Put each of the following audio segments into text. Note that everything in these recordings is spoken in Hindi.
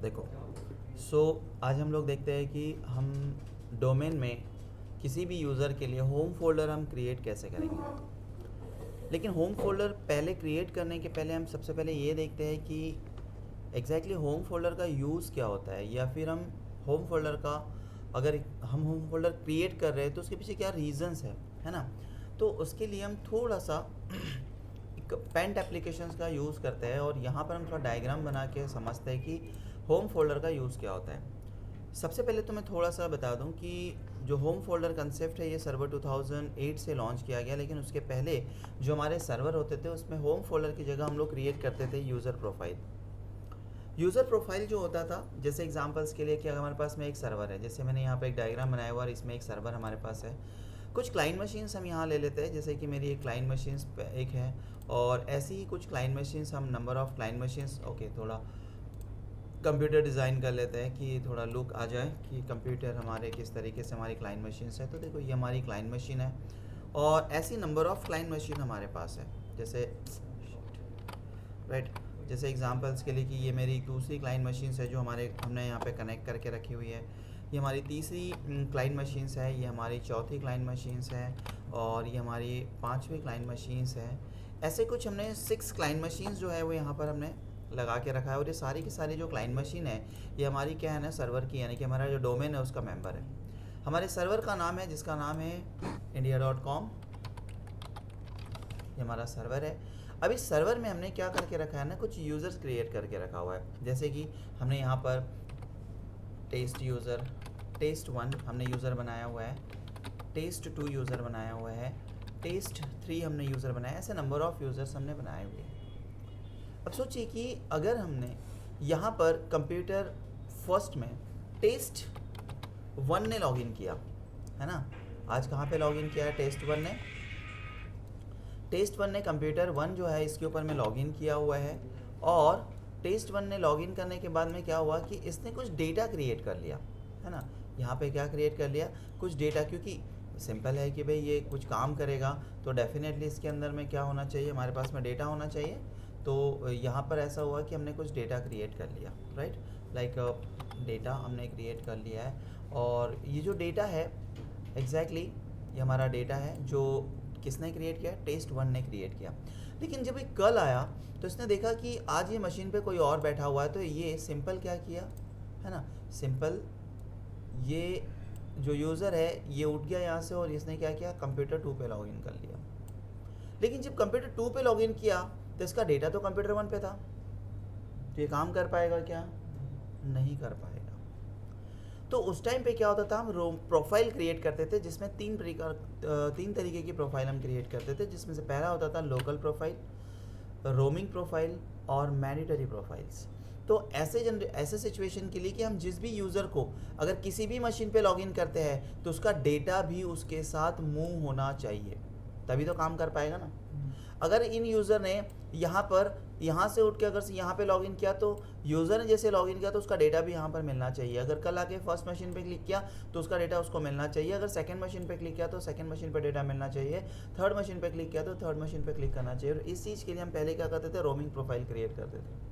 देखो, आज हम लोग देखते हैं कि हम डोमेन में किसी भी यूज़र के लिए होम फ़ोल्डर हम क्रिएट कैसे करेंगे। लेकिन होम फ़ोल्डर पहले क्रिएट करने के पहले हम सबसे पहले ये देखते हैं कि एग्जैक्टली होम फ़ोल्डर का यूज़ क्या होता है, या फिर हम होम फ़ोल्डर का अगर हम होम फ़ोल्डर क्रिएट कर रहे हैं तो उसके पीछे क्या रीज़न्स है ना। तो उसके लिए हम थोड़ा सा एक पेंट एप्लीकेशंस का यूज़ करते हैं और यहाँ पर हम थोड़ा डायग्राम बना के समझते हैं कि होम फोल्डर का यूज़ क्या होता है। सबसे पहले तो मैं थोड़ा सा बता दूं कि जो होम फोल्डर कंसेप्ट है ये सर्वर 2008 से लॉन्च किया गया, लेकिन उसके पहले जो हमारे सर्वर होते थे उसमें होम फोल्डर की जगह हम लोग क्रिएट करते थे यूज़र प्रोफाइल। यूज़र प्रोफाइल जो होता था, जैसे एग्जांपल्स के लिए कि अगर हमारे पास में एक सर्वर है, जैसे मैंने यहाँ पे एक डायग्राम बनाया हुआ और इसमें एक सर्वर हमारे पास है। कुछ क्लाइंट मशीन्स हम यहाँ ले लेते हैं, जैसे कि मेरी एक क्लाइंट मशीन्स एक है और ऐसी ही कुछ क्लाइंट मशीन्स, हम number of client machines okay थोड़ा कंप्यूटर डिज़ाइन कर लेते हैं कि थोड़ा लुक आ जाए कि कंप्यूटर हमारे किस तरीके से हमारी क्लाइंट मशीन्स है। तो देखो ये हमारी क्लाइंट मशीन है और ऐसी नंबर ऑफ़ क्लाइंट मशीन हमारे पास है। जैसे राइट, जैसे एग्जांपल्स के लिए कि ये मेरी दूसरी क्लाइंट मशीन्स है जो हमने यहाँ पे कनेक्ट करके रखी हुई है। ये हमारी तीसरी क्लाइंट मशीन्स है, ये हमारी चौथी क्लाइंट मशीन्स है और ये हमारी पांचवी क्लाइंट मशीन्स है। ऐसे कुछ हमने 6 क्लाइंट मशीन्स जो है वो यहाँ पर हमने लगा के रखा है और ये सारी की सारी जो क्लाइंट मशीन है ये हमारी क्या है ना, सर्वर की, यानी कि हमारा जो डोमेन है उसका मेंबर है। हमारे सर्वर का नाम है जिसका नाम है india.com, ये हमारा सर्वर है। अब इस सर्वर में हमने क्या करके रखा है ना, कुछ यूज़र्स क्रिएट करके रखा हुआ है। जैसे कि हमने यहाँ पर टेस्ट यूज़र, टेस्ट 1 हमने यूज़र बनाया हुआ है, टेस्ट 2 यूज़र बनाया हुआ है, टेस्ट 3 हमने यूज़र बनाया, ऐसे नंबर ऑफ़ यूज़र्स हमने बनाए हुए हैं। अब सोचिए कि अगर हमने यहाँ पर कंप्यूटर फर्स्ट में टेस्ट 1 ने लॉगिन किया है ना, आज कहाँ पे लॉगिन किया है, टेस्ट 1 ने, टेस्ट 1 ने कंप्यूटर 1 जो है इसके ऊपर में लॉगिन किया हुआ है। और टेस्ट 1 ने लॉगिन करने के बाद में क्या हुआ कि इसने कुछ डेटा क्रिएट कर लिया है ना। यहाँ पे क्या क्रिएट कर लिया, कुछ डेटा, क्योंकि सिंपल है कि भाई ये कुछ काम करेगा तो डेफिनेटली इसके अंदर में क्या होना चाहिए, हमारे पास में डेटा होना चाहिए। तो यहाँ पर ऐसा हुआ कि हमने कुछ डेटा क्रिएट कर लिया, राइट, लाइक डेटा हमने क्रिएट कर लिया है। और ये जो डेटा है एग्जैक्टली ये हमारा डेटा है जो किसने क्रिएट किया, टेस्ट 1 ने क्रिएट किया। लेकिन जब ये कल आया तो इसने देखा कि आज ये मशीन पे कोई और बैठा हुआ है, तो ये सिंपल क्या किया है ना, सिंपल ये जो यूज़र है ये उठ गया यहाँ से और इसने क्या किया, कंप्यूटर 2 पे लॉगिन कर लिया। लेकिन जब कंप्यूटर 2 पे लॉगिन किया तो इसका डेटा तो कंप्यूटर 1 पे था, तो ये काम कर पाएगा क्या, नहीं कर पाएगा। तो उस टाइम पे क्या होता था, हम प्रोफाइल क्रिएट करते थे जिसमें तीन तरीके की प्रोफाइल हम क्रिएट करते थे, जिसमें से पहला होता था लोकल प्रोफाइल, रोमिंग प्रोफाइल और मैंडेटरी प्रोफाइल्स। तो ऐसे सिचुएशन के लिए कि हम जिस भी यूज़र को अगर किसी भी मशीन पे लॉगिन करते हैं तो उसका डेटा भी उसके साथ मूव होना चाहिए, तभी तो काम कर पाएगा ना। अगर इन यूज़र ने यहाँ से उठ के अगर यहाँ पे लॉगिन किया तो यूज़र ने जैसे लॉगिन किया तो उसका डेटा भी यहाँ पर मिलना चाहिए। अगर कल आके फर्स्ट मशीन पे क्लिक किया तो उसका डेटा उसको मिलना चाहिए। अगर सेकंड मशीन पे क्लिक किया तो सेकंड मशीन पे डेटा मिलना चाहिए। थर्ड मशीन पे क्लिक किया तो थर्ड मशीन पे क्लिक करना चाहिए। और इस चीज़ के लिए हम पहले क्या करते थे, रोमिंग प्रोफाइल क्रिएट करते थे।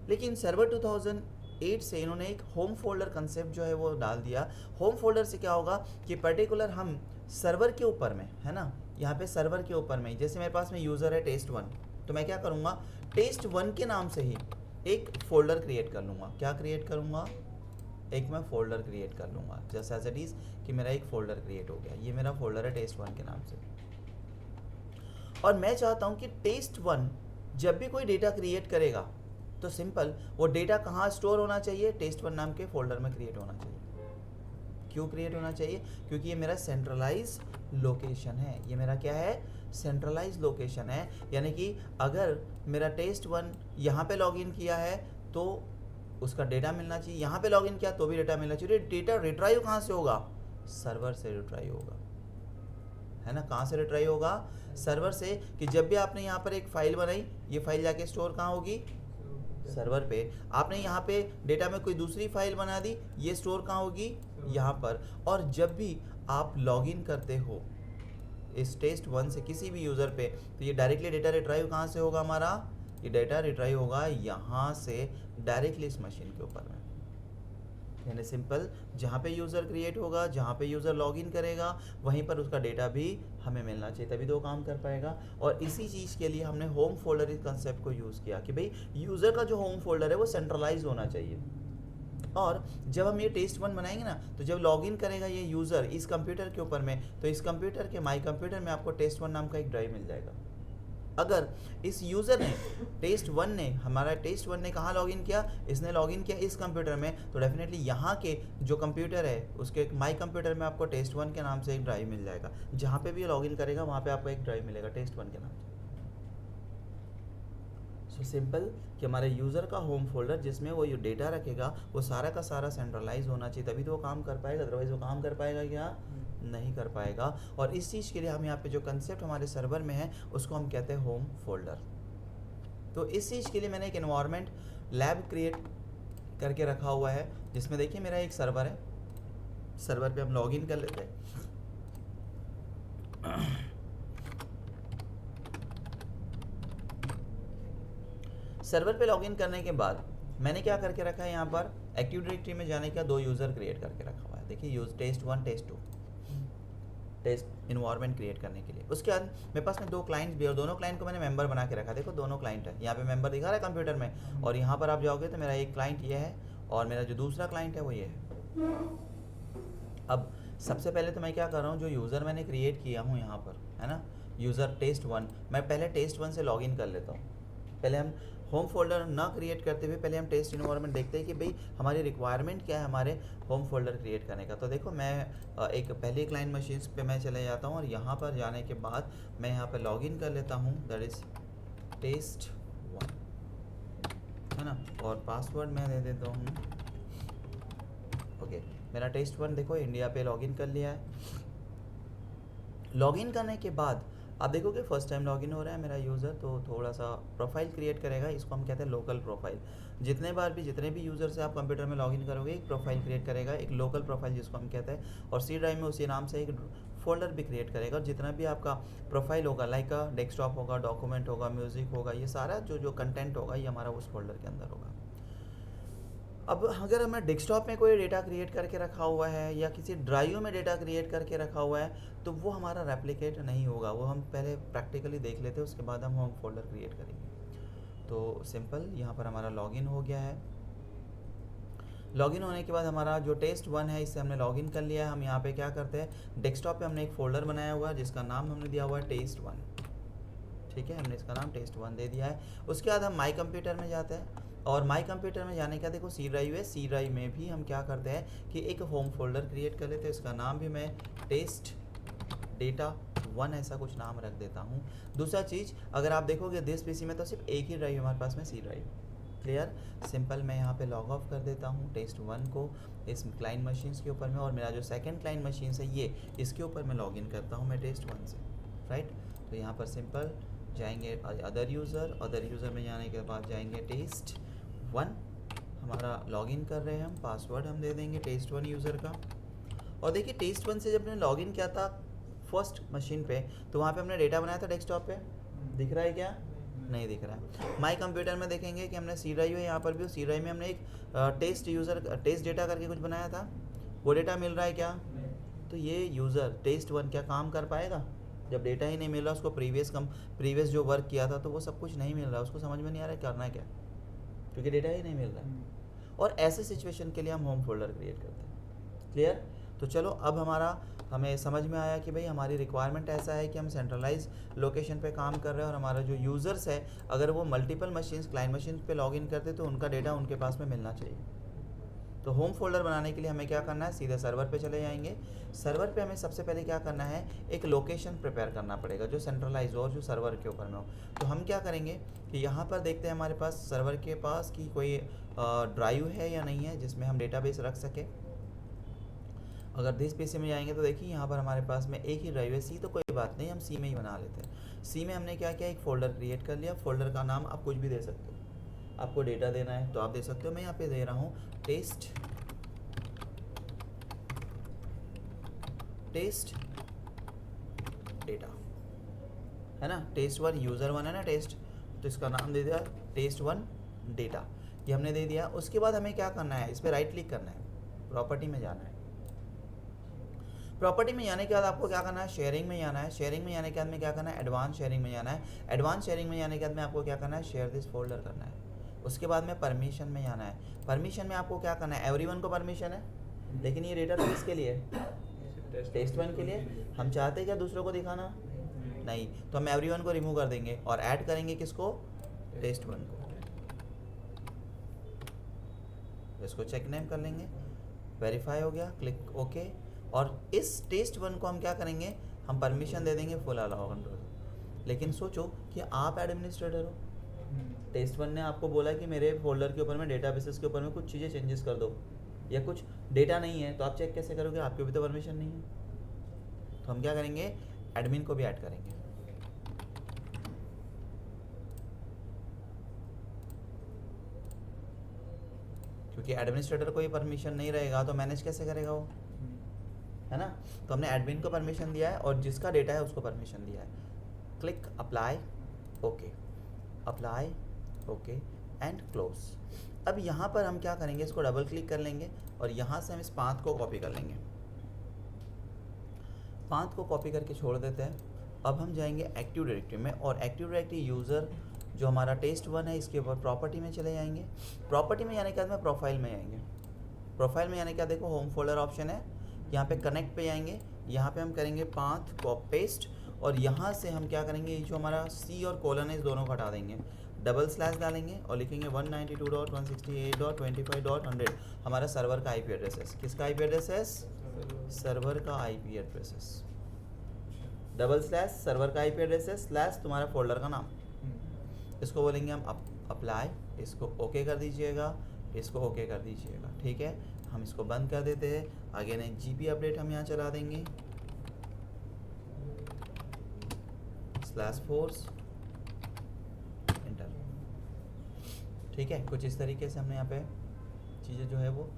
लेकिन सर्वर 2008 से इन्होंने एक होम फोल्डर कंसेप्ट जो है वो डाल दिया। होम फोल्डर से क्या होगा कि पर्टिकुलर हम सर्वर के ऊपर में है ना, यहाँ पे सर्वर के ऊपर में, जैसे मेरे पास में यूज़र है टेस्ट 1, तो मैं क्या करूँगा, टेस्ट 1 के नाम से ही एक फ़ोल्डर क्रिएट कर लूँगा। क्या क्रिएट करूँगा, एक मैं फ़ोल्डर क्रिएट कर लूँगा, जैसे एज इट इज़ कि मेरा एक फ़ोल्डर क्रिएट हो गया। ये मेरा फ़ोल्डर है टेस्ट 1 के नाम से। और मैं चाहता हूँ कि टेस्ट 1 जब भी कोई डेटा क्रिएट करेगा तो सिंपल वो डेटा कहाँ स्टोर होना चाहिए, टेस्ट 1 नाम के फ़ोल्डर में क्रिएट होना चाहिए। क्यों क्रिएट होना चाहिए, क्योंकि ये मेरा सेंट्रलाइज लोकेशन है। ये मेरा क्या है, सेंट्रलाइज लोकेशन है। यानी कि अगर मेरा टेस्ट 1 यहाँ पे लॉगिन किया है तो उसका डेटा मिलना चाहिए, यहाँ पे लॉगिन किया तो भी डेटा मिलना चाहिए। डेटा रिट्राइव कहाँ से होगा, सर्वर से रिट्राइव होगा, है ना। कहाँ से रिट्राइव होगा, सर्वर से। कि जब भी आपने यहाँ पर एक फ़ाइल बनाई, ये फाइल जाके स्टोर कहाँ होगी, सर्वर पे। आपने यहाँ पे डेटा में कोई दूसरी फाइल बना दी, ये स्टोर कहाँ होगी, यहाँ पर। और जब भी आप लॉगिन करते हो इस टेस्ट 1 से किसी भी यूज़र पे, तो ये डायरेक्टली डेटा रिट्राइव कहाँ से होगा, हमारा ये डेटा रिट्राइव होगा यहाँ से डायरेक्टली इस मशीन के ऊपर में, यानी सिंपल जहाँ पे यूज़र क्रिएट होगा, जहाँ पे यूज़र लॉगिन करेगा, वहीं पर उसका डेटा भी हमें मिलना चाहिए, तभी तो वो काम कर पाएगा। और इसी चीज़ के लिए हमने होम फोल्डर इस कंसेप्ट को यूज़ किया कि भाई यूज़र का जो होम फोल्डर है वो सेंट्रलाइज होना चाहिए। और जब हम ये टेस्ट वन बनाएंगे ना, तो जब लॉगिन करेगा ये यूज़र इस कंप्यूटर के ऊपर में, तो इस कंप्यूटर के माई कंप्यूटर में आपको टेस्ट वन नाम का एक ड्राइव मिल जाएगा। अगर इस यूज़र ने हमारा टेस्ट वन ने कहाँ लॉगिन किया, इसने लॉगिन किया इस कंप्यूटर में, तो डेफिनेटली यहाँ के जो कंप्यूटर है उसके माई कंप्यूटर में आपको टेस्ट वन के नाम से एक ड्राइव मिल जाएगा। जहाँ पे भी लॉगिन करेगा वहाँ पे आपको एक ड्राइव मिलेगा टेस्ट वन के नाम से। सो सिंपल कि हमारे यूज़र का होम फोल्डर जिसमें वो डेटा रखेगा वो सारा का सारा सेंट्रलाइज होना चाहिए, तभी तो वो काम कर पाएगा, अदरवाइज वो काम कर पाएगा क्या, नहीं कर पाएगा। और इस चीज़ के लिए हम यहाँ पे जो कंसेप्ट हमारे सर्वर में है उसको हम कहते हैं होम फोल्डर। तो इस चीज़ के लिए मैंने एक एनवायरनमेंट लैब क्रिएट करके रखा हुआ है, जिसमें देखिए मेरा एक सर्वर है, सर्वर पे हम लॉगिन कर लेते हैं। सर्वर पे लॉगिन करने के बाद मैंने क्या करके रखा है, यहाँ पर एक्टिव डायरेक्टरी में जाने का 2 यूज़र क्रिएट करके रखा हुआ है। देखिए use test 1 test 2 test environment create करने के लिए। उसके बाद मेरे पास में 2 क्लाइंट्स भी, और दोनों क्लाइंट को मैंने मेंबर बना के रखा। देखो दोनों क्लाइंट है, यहाँ पे मेंबर दिखा रहा है कंप्यूटर में, और यहाँ पर आप जाओगे तो मेरा एक क्लाइंट ये है और मेरा जो दूसरा क्लाइंट है वो ये है। अब सबसे पहले तो मैं क्या कर रहा हूँ, जो यूज़र मैंने क्रिएट किया हूँ यहाँ पर, है ना, यूज़र टेस्ट 1, मैं पहले टेस्ट 1 से लॉगिन कर लेता हूँ। पहले हम होम फोल्डर ना क्रिएट करते हुए पहले हम टेस्ट इन्वायरमेंट देखते हैं कि भाई हमारी रिक्वायरमेंट क्या है हमारे होम फोल्डर क्रिएट करने का। तो देखो मैं एक पहली क्लाइंट मशीन्स पे मैं चले जाता हूँ, और यहाँ पर जाने के बाद मैं यहाँ पर लॉगिन कर लेता हूँ, दैट इज़ टेस्ट 1, है ना, और पासवर्ड मैं दे देता हूँ, ओके। मेरा टेस्ट 1 देखो इंडिया पे लॉगिन कर लिया है। लॉगिन करने के बाद आप देखोगे फर्स्ट टाइम लॉगिन हो रहा है मेरा यूज़र, तो थोड़ा सा प्रोफाइल क्रिएट करेगा, इसको हम कहते हैं लोकल प्रोफाइल। जितने भी यूज़र से आप कंप्यूटर में लॉगिन करोगे एक प्रोफाइल क्रिएट करेगा, एक लोकल प्रोफाइल जिसको हम कहते हैं, और सी ड्राइव में उसी नाम से एक फोल्डर भी क्रिएट करेगा। और जितना भी आपका प्रोफाइल होगा, लाइक डेस्कटॉप होगा, डॉक्यूमेंट होगा, म्यूज़िक होगा, ये सारा जो कंटेंट होगा ये हमारा उस फोल्डर के अंदर होगा। अब अगर हमें डेस्कटॉप में कोई डेटा क्रिएट करके रखा हुआ है या किसी ड्राइव में डेटा क्रिएट करके रखा हुआ है, तो वो हमारा रेप्लिकेट नहीं होगा, वो हम पहले प्रैक्टिकली देख लेते हैं, उसके बाद हम होम फोल्डर क्रिएट करेंगे। तो सिंपल यहाँ पर हमारा लॉगिन हो गया है। लॉगिन होने के बाद हमारा जो टेस्ट 1 है इससे हमने लॉगिन कर लिया है। हम यहाँ पे क्या करते हैं, डेस्कटॉप पे हमने एक फ़ोल्डर बनाया हुआ है जिसका नाम हमने दिया हुआ है टेस्ट 1, ठीक है, हमने इसका नाम टेस्ट 1 दे दिया है। उसके बाद हम माई कंप्यूटर में जाते हैं, और माई कंप्यूटर में जाने का देखो सी ड्राइव है, सी ड्राइव में भी हम क्या करते हैं कि एक होम फोल्डर क्रिएट कर लेते हैं, इसका नाम भी मैं टेस्ट डेटा 1 ऐसा कुछ नाम रख देता हूँ। दूसरा चीज़, अगर आप देखोगे दिस पीसी में तो सिर्फ एक ही ड्राइव हमारे पास में, सी ड्राइव। क्लियर, सिंपल मैं यहाँ पे लॉग ऑफ कर देता हूँ टेस्ट 1 को इस क्लाइंट मशीन्स के ऊपर में, और मेरा जो सेकंड क्लाइंट मशीन है ये इसके ऊपर मैं लॉगिन करता हूँ मैं टेस्ट 1 से, राइट। तो यहाँ पर सिंपल जाएंगे अदर यूज़र में जाने के बाद जाएंगे टेस्ट 1, हमारा लॉगिन कर रहे हैं हम, पासवर्ड हम दे देंगे टेस्ट 1 यूज़र का। और देखिए टेस्ट 1 से जब हमने लॉगिन किया था फर्स्ट मशीन पे, तो वहाँ पे हमने डेटा बनाया था डेस्कटॉप पे, दिख रहा है क्या, नहीं दिख रहा है। माई कंप्यूटर में देखेंगे कि हमने सी ड्राइव है, यहाँ पर भी सी ड्राइव में हमने एक टेस्ट डेटा करके कुछ बनाया था, वो डेटा मिल रहा है क्या। तो ये यूज़र टेस्ट 1 क्या काम कर पाएगा, जब डेटा ही नहीं मिल रहा उसको, प्रीवियस जो वर्क किया था तो वो सब कुछ नहीं मिल रहा, उसको समझ में नहीं आ रहा है करना है क्या, क्योंकि डेटा ही नहीं मिल रहा है। और ऐसे सिचुएशन के लिए हम होम फोल्डर क्रिएट करते हैं। क्लियर, तो चलो अब हमें समझ में आया कि भाई हमारी रिक्वायरमेंट ऐसा है कि हम सेंट्रलाइज लोकेशन पे काम कर रहे हैं, और हमारा जो यूज़र्स है अगर वो मल्टीपल मशीन्स क्लाइंट मशीन पे लॉगिन करते तो उनका डेटा उनके पास में मिलना चाहिए। तो होम फोल्डर बनाने के लिए हमें क्या करना है, सीधे सर्वर पे चले जाएंगे। सर्वर पे हमें सबसे पहले क्या करना है, एक लोकेशन प्रिपेयर करना पड़ेगा जो सेंट्रलाइज हो और जो सर्वर के ऊपर में हो। तो हम क्या करेंगे कि यहाँ पर देखते हैं हमारे पास सर्वर के पास कि कोई ड्राइव है या नहीं है जिसमें हम डेटाबेस रख सके। अगर दिस पीसी में जाएंगे तो देखिए यहाँ पर हमारे पास में एक ही ड्राइव है, सी तो कोई बात नहीं, हम सी में ही बना लेते हैं। सी में हमने क्या किया, एक फ़ोल्डर क्रिएट कर लिया। फोल्डर का नाम आप कुछ भी दे सकते हो, आपको डेटा देना है तो आप दे सकते हो, मैं यहाँ पे दे रहा हूँ टेस्ट डेटा, है ना, टेस्ट 1 यूज़र 1 है ना, टेस्ट तो इसका नाम दे दिया test1 डेटा, ये हमने दे दिया। उसके बाद हमें क्या करना है, इस पर राइट क्लिक करना है, प्रॉपर्टी में जाना है। प्रॉपर्टी में जाने के बाद आपको क्या करना है, शेयरिंग में जाना है। शेयरिंग में जाने के बाद में क्या करना है, एडवांस शेयरिंग में जाना है। एडवांस शेयरिंग में जाने के बाद में आपको क्या करना है, शेयर दिस फोल्डर करना है। उसके बाद में परमिशन में जाना है। परमिशन में आपको क्या करना है, एवरीवन को परमिशन है, लेकिन ये डेटा तो किसके लिए है, test1 के लिए। हम चाहते हैं क्या दूसरों को दिखाना, नहीं, तो हम एवरीवन को रिमूव कर देंगे और ऐड करेंगे किसको, test1 को। इसको चेक नेम कर लेंगे, वेरीफाई हो गया, क्लिक ओके। और इस test1 को हम क्या करेंगे, हम परमिशन दे देंगे फुल अलाउ कंट्रोल। लेकिन सोचो कि आप एडमिनिस्ट्रेटर हो, test1 ने आपको बोला कि मेरे फोल्डर के ऊपर में, डेटाबेसेस के ऊपर में कुछ चीज़ें चेंजेस कर दो, या कुछ डेटा नहीं है, तो आप चेक कैसे करोगे, आपके भी तो परमिशन नहीं है। तो हम क्या करेंगे, एडमिन को भी ऐड करेंगे। क्योंकि एडमिनिस्ट्रेटर को ही परमिशन नहीं रहेगा तो मैनेज कैसे करेगा वो, है ना। तो हमने एडमिन को परमिशन दिया है और जिसका डेटा है उसको परमिशन दिया है। Click apply okay, apply okay and close. अब यहाँ पर हम क्या करेंगे, इसको डबल क्लिक कर लेंगे और यहाँ से हम इस पाथ को कॉपी कर लेंगे। पाथ को कॉपी करके छोड़ देते हैं। अब हम जाएंगे एक्टिव डायरेक्टरी में और एक्टिव डायरेक्टरी यूज़र जो हमारा test1 है इसके ऊपर प्रॉपर्टी में चले जाएंगे। प्रॉपर्टी में जाने के बाद में प्रोफाइल में आएंगे। प्रोफाइल में जाने के बाद देखो होम फोल्डर ऑप्शन है, यहाँ पे कनेक्ट पे जाएंगे, यहाँ पे हम करेंगे पाथ कॉपी पेस्ट और यहाँ से हम क्या करेंगे, जो हमारा C और कोलन है इस दोनों को हटा देंगे, डबल स्लैश डालेंगे और लिखेंगे 192.168.25.100 हमारा सर्वर का IP एड्रेस है। किसका IP एड्रेस है, सर्वर का IP एड्रेस है। डबल स्लैश सर्वर का IP एड्रेस है, स्लैश तुम्हारा फोल्डर का नाम। इसको बोलेंगे हम अप्लाई, इसको ओके कर दीजिएगा, इसको ओके कर दीजिएगा, ठीक है। हम इसको बंद कर देते हैं। आगे नहीं GP अपडेट हम यहाँ चला देंगे, /force एंटर, ठीक है। कुछ इस तरीके से हमने यहाँ पे चीज़ें जो है वो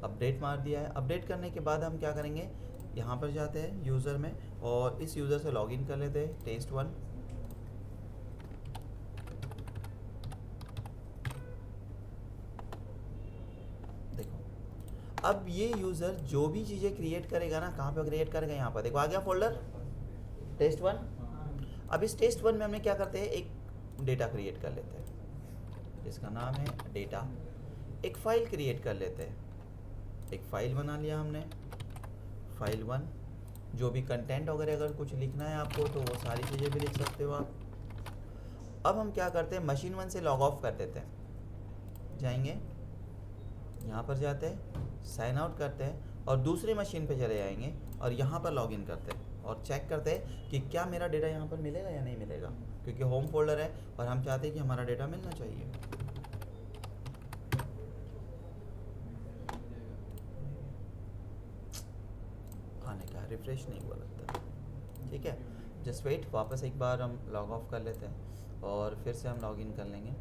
अपडेट मार दिया है। अपडेट करने के बाद हम क्या करेंगे, यहाँ पर जाते हैं यूज़र में और इस यूज़र से लॉगिन कर लेते हैं test1। अब ये यूज़र जो भी चीज़ें क्रिएट करेगा ना, कहाँ पे क्रिएट करेगा, यहाँ पर देखो आ गया फोल्डर test1। अब इस test1 में हमने क्या करते हैं, एक डेटा क्रिएट कर लेते हैं जिसका नाम है डेटा। एक फ़ाइल क्रिएट कर लेते हैं, एक फ़ाइल बना लिया हमने, file1। जो भी कंटेंट वगैरह अगर कुछ लिखना है आपको तो वो सारी चीज़ें भी लिख सकते हो आप। अब हम क्या करते हैं, machine1 से लॉग ऑफ कर देते हैं, जाएंगे यहाँ पर जाते हैं, साइन आउट करते हैं और दूसरी मशीन पे चले जाएंगे और यहाँ पर लॉगिन करते हैं और चेक करते हैं कि क्या मेरा डेटा यहाँ पर मिलेगा या नहीं मिलेगा, क्योंकि होम फोल्डर है और हम चाहते हैं कि हमारा डेटा मिलना चाहिए। आने का रिफ्रेश नहीं हुआ लगता, ठीक है। जस्ट वेट, वापस एक बार हम लॉग ऑफ कर लेते हैं और फिर से हम लॉगिन कर लेंगे।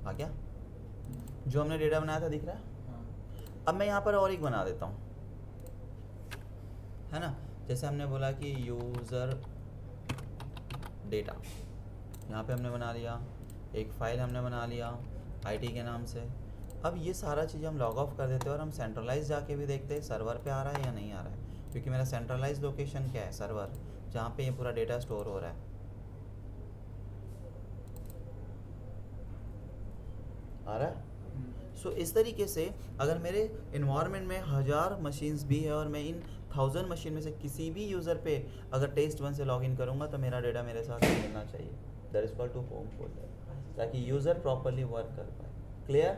आ गया, जो हमने डेटा बनाया था दिख रहा है। अब मैं यहाँ पर और एक बना देता हूँ, है ना। जैसे हमने बोला कि यूज़र डेटा, यहाँ पे हमने बना लिया, एक फ़ाइल हमने बना लिया IT के नाम से। अब ये सारा चीज़ हम लॉग ऑफ कर देते हैं और हम सेंट्रलाइज जाके भी देखते हैं सर्वर पे आ रहा है या नहीं आ रहा है, क्योंकि मेरा सेंट्रलाइज लोकेशन क्या है, सर्वर, जहाँ पे ये पूरा डेटा स्टोर हो रहा है। आ रहा है। सो इस तरीके से अगर मेरे इन्वायरमेंट में 1000 मशीन्स भी है और मैं इन 1000 मशीन में से किसी भी यूज़र पे अगर test1 से लॉगिन करूँगा तो मेरा डेटा मेरे साथ मिलना चाहिए, that is called to home folder, ताकि यूज़र प्रॉपरली वर्क कर पाए। क्लियर।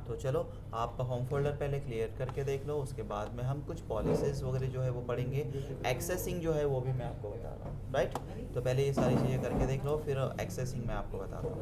तो चलो आप होम फोल्डर पहले क्लियर करके देख लो, उसके बाद में हम कुछ पॉलिसीज वगैरह जो है वो पढ़ेंगे। एक्सेसिंग जो है वो भी मैं आपको बता रहा हूँ, राइट। तो पहले ये सारी चीज़ें करके देख लो, फिर एक्सेसिंग मैं आपको बताता हूँ।